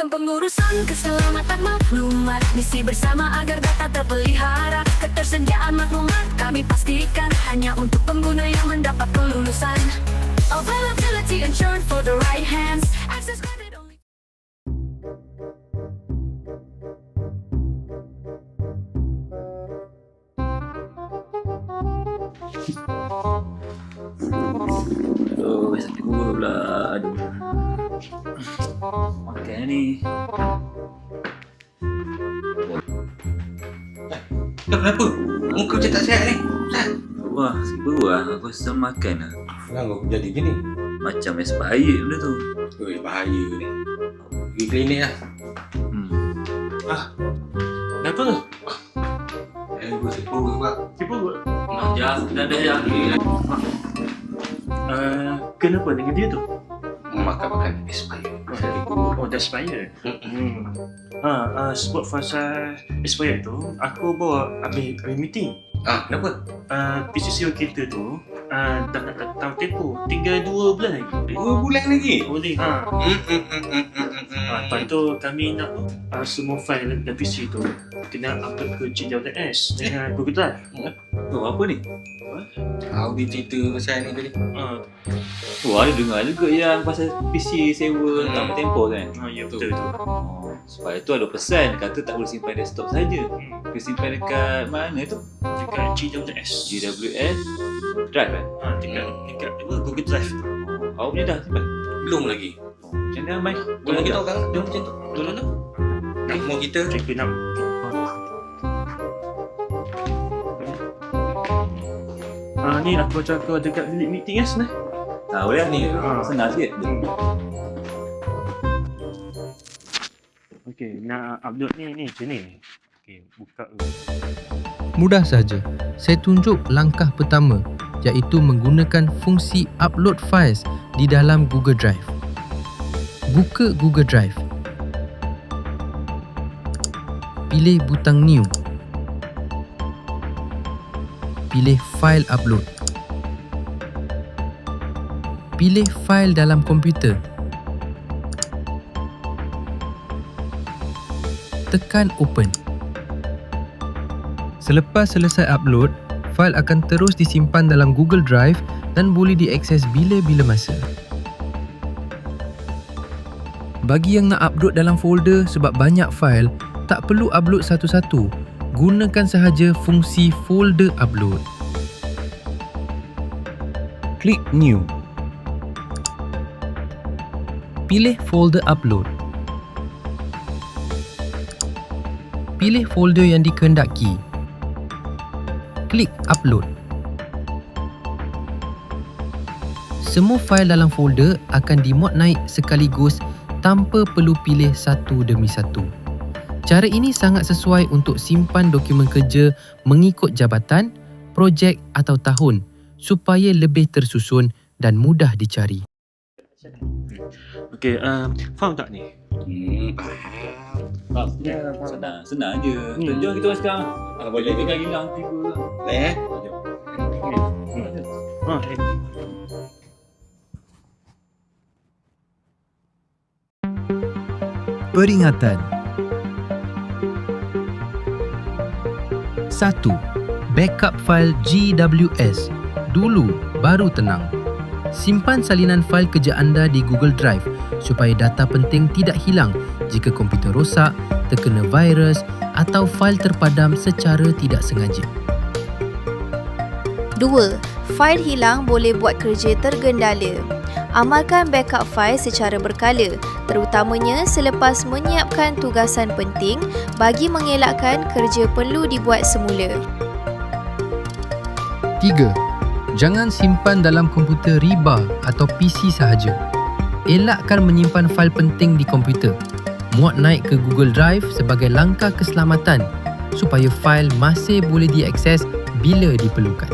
memudahkan pengurusan keselamatan maklumat. Misi bersama agar data terpelihara. Ketersediaan maklumat kami pastikan hanya untuk pengguna yang mendapat kelulusan. Availability ensured for the right hands. Access granted only. Aduh, sakit perut pula. Aduh. Makan ni. Kenapa? Muka macam tak sihat ni. Wah, sakit perut lah. Aku rasa makan lah. Kenapa kau jadi gini? Macam expired benda tu. Oi, bahaya ni. Pergi klinik lah. Kenapa tu? Gua sakit perut pula. Sakit perut? Nak dah yang ni. Kenapa dengan dia tu? Makan expired. Sakit perut. Oh, dah expired? Sebab pasal expired tu, aku bawa ambil meeting. Kenapa? PCCO kita tu dah nak datang tempoh. Tinggal 2 bulan lagi. 2 bulan lagi? Boleh. Lepas tu kami nak semua file dan PC tu kena upload ke GWS dengan Google Drive. Oh, apa ni? Tahu dia cerita pasal ni tadi. Oh, ada dengar juga yang pasal PC sewa tanpa tempoh kan? Ya, betul tu. Oh, sebab itu ada pesan kata tak boleh simpan desktop saja. Kena simpan dekat mana tu? Dekat GWS. GWS Drive kan? Dekat Google Drive tu. Awak punya dah simpan? Belum lagi. Macam mana Mai? Tolong kita orang. Dia macam tu. Tolong tu. Nama kita. Cikgu nak. Ni aku baca kau dekat bilik meeting sebenarnya. Boleh ni. Senang sikit. Okey, nak upload ni macam ni. Okey, buka dulu. Mudah saja. Saya tunjuk langkah pertama, iaitu menggunakan fungsi upload files di dalam Google Drive. Buka Google Drive. Pilih butang New. Pilih File Upload. Pilih fail dalam komputer. Tekan Open. Selepas selesai upload, fail akan terus disimpan dalam Google Drive dan boleh diakses bila-bila masa. Bagi yang nak upload dalam folder sebab banyak fail, tak perlu upload satu-satu. Gunakan sahaja fungsi folder upload. Klik New. Pilih folder upload. Pilih folder yang dikehendaki. Klik Upload. Semua fail dalam folder akan dimod naik sekaligus tanpa perlu pilih satu demi satu. Cara ini sangat sesuai untuk simpan dokumen kerja mengikut jabatan, projek atau tahun supaya lebih tersusun dan mudah dicari. Okey, faham tak ni? Faham. Senang je. Jom kita orang sekarang. Boleh tinggal hilang 3 lah. Boleh Peringatan. 1. Backup file GWS. Dulu, baru tenang. Simpan salinan fail kerja anda di Google Drive supaya data penting tidak hilang jika komputer rosak, terkena virus atau fail terpadam secara tidak sengaja. 2. Fail hilang boleh buat kerja tergendala. Amalkan backup fail secara berkala, terutamanya selepas menyiapkan tugasan penting bagi mengelakkan kerja perlu dibuat semula. 3. Jangan simpan dalam komputer riba atau PC sahaja. Elakkan menyimpan fail penting di komputer. Muat naik ke Google Drive sebagai langkah keselamatan supaya fail masih boleh diakses bila diperlukan.